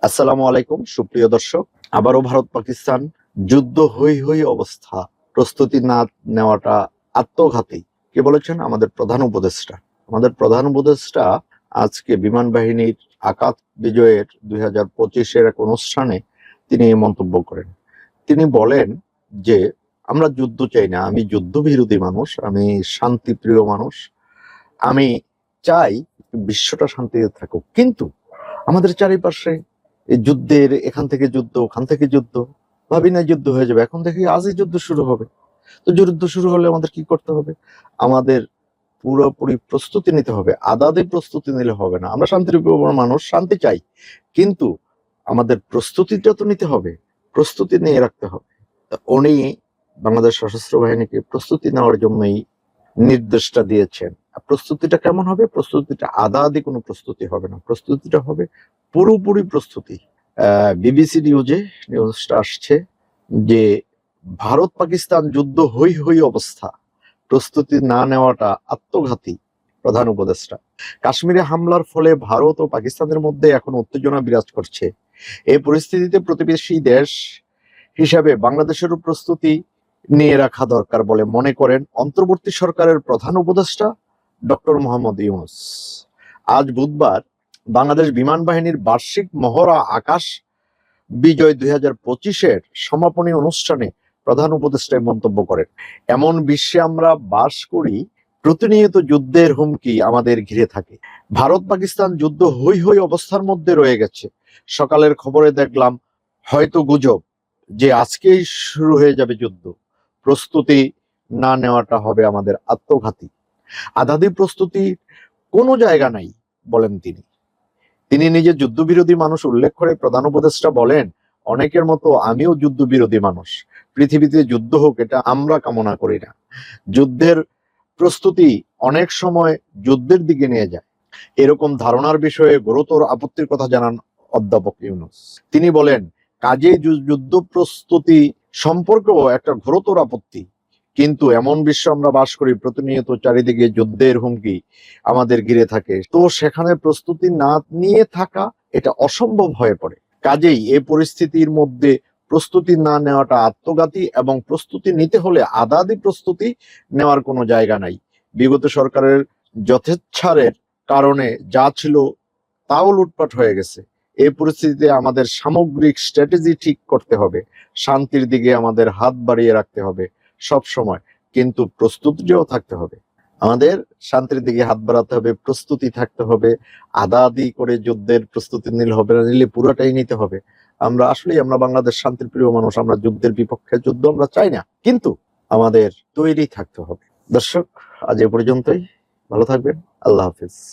আসসালামু আলাইকুম সুপ্রিয় দর্শক। আবারও ভারত পাকিস্তান যুদ্ধ হই হই অবস্থা, প্রস্তুতি না নেওয়াটা আত্মঘাতী। কে বলেছেন? আমাদের প্রধান উপদেষ্টা। আমাদের প্রধান উপদেষ্টা আজকে বিমান বাহিনীর আকাশ বিজয়ের 2025-এর এক অনুষ্ঠানে তিনি এই মন্তব্য করেন। তিনি বলেন যে আমরা যুদ্ধ চাই না, আমি যুদ্ধ বিরোধী মানুষ, আমি শান্তিপ্রিয় মানুষ, আমি চাই বিশ্বটা শান্তিতে থাকুক, কিন্তু আমাদের চারিপাশে এই যুদ্ধের, এখান থেকে যুদ্ধ, ওখান থেকে যুদ্ধ, ভাবি না যুদ্ধ হয়ে যাবে, এখন থেকে আজই যুদ্ধ শুরু হবে। তো যুদ্ধ শুরু হলে আমাদের কি করতে হবে? আমাদের পুরোপুরি প্রস্তুতি নিতে হবে। আধা প্রস্তুতি নিলে হবে না। আমরা শান্তিপ্রিয় মানুষ, শান্তি চাই, কিন্তু আমাদের প্রস্তুতিটা তো নিতে হবে, প্রস্তুতি নিয়ে রাখতে হবে। তা উনি বাংলাদেশ সশস্ত্র বাহিনীকে প্রস্তুতি নেওয়ার জন্যই নির্দেশটা দিয়েছেন। প্রস্তুতিটা কেমন হবে? প্রস্তুতিটা আধা কোনো প্রস্তুতি হবে না, প্রস্তুতিটা হবে পুরোপুরি প্রস্তুতি। বিবিসি নিউজটা আসছে যে ভারত পাকিস্তান যুদ্ধ হই হই অবস্থা, প্রস্তুতি না নেওয়াটা আত্মঘাতী। প্রধান উপদেষ্টা। কাশ্মীরে হামলার ফলে ভারত ও পাকিস্তানের মধ্যে এখন উত্তেজনা বিরাজ করছে। এই পরিস্থিতিতে প্রতিবেশী দেশ হিসাবে বাংলাদেশেরও প্রস্তুতি নিয়ে রাখা দরকার বলে মনে করেন অন্তর্বর্তী সরকারের প্রধান উপদেষ্টা ডক্টর মোহাম্মদ ইউনূস। আজ বুধবার বাংলাদেশ বিমান বাহিনীর বার্ষিক মহড়া আকাশ বিজয় 2025-এর সমাপনী অনুষ্ঠানে প্রধান উপদেষ্টায় মন্তব্য করেন, এমন বিশ্বে আমরা বাস করি, প্রতিনিয়ত যুদ্ধের হুমকি আমাদের ঘিরে থাকে। ভারত পাকিস্তান যুদ্ধ হই হই অবস্থার মধ্যে রয়ে গেছে। সকালের খবরে দেখলাম হয়তো গুজব যে আজকেই শুরু হয়ে যাবে যুদ্ধ। প্রস্তুতি না নেওয়াটা হবে আমাদের আত্মঘাতী। আধাদি প্রস্তুতির কোনো জায়গা নাই বলেন তিনি। তিনি নিজে যুদ্ধবিরোধী মানুষ উল্লেখ করে প্রধান উপদেষ্টা বলেন, অনেকের মতো আমিও যুদ্ধবিরোধী মানুষ। পৃথিবীতে যুদ্ধ হোক, এটা আমরা কামনা করি না। যুদ্ধের প্রস্তুতি অনেক সময় যুদ্ধের দিকে নিয়ে যায়, এরকম ধারণার বিষয়ে গুরুতর আপত্তির কথা জানান অধ্যাপক ইউনূস। তিনি বলেন, কাজেই যুদ্ধ প্রস্তুতি সম্পর্কেও একটা গুরুতর আপত্তি। কিন্তু এমন বিশ্ব আমরা বাস করি, প্রতিনিয়ত চারিদিকে যুদ্ধের হুমকি আমাদের ঘিরে থাকে, তো সেখানে প্রস্তুতি না নিয়ে থাকা এটা অসম্ভব হয়ে পড়ে। কাজেই এই পরিস্থিতির মধ্যে প্রস্তুতি না নেওয়াটা আত্মঘাতী, এবং প্রস্তুতি নিতে হলে আধা প্রস্তুতি নেওয়ার কোনো জায়গা নাই। বিগত সরকারের যথেচ্ছারের কারণে যা ছিল তাও লুটপাট হয়ে গেছে। এই পরিস্থিতিতে আমাদের সামগ্রিক স্ট্র্যাটেজি ঠিক করতে হবে, শান্তির দিকে আমাদের হাত বাড়িয়ে রাখতে হবে সব সময়, কিন্তু প্রস্তুতিও থাকতে হবে। আমাদের শান্তির দিকে হাত বাড়াতে হবে, প্রস্তুতি থাকতে হবে। আধা করে যুদ্ধের প্রস্তুতি নিলে হবে না, নিলে পুরোটাই নিতে হবে। আমরা বাংলাদেশ শান্তির প্রিয় মানুষ, আমরা যুদ্ধের বিপক্ষে, যুদ্ধ আমরা চাই না, কিন্তু আমাদের তৈরি থাকতে হবে। দর্শক, আজ এ পর্যন্তই। ভালো থাকবেন। আল্লাহ হাফিজ।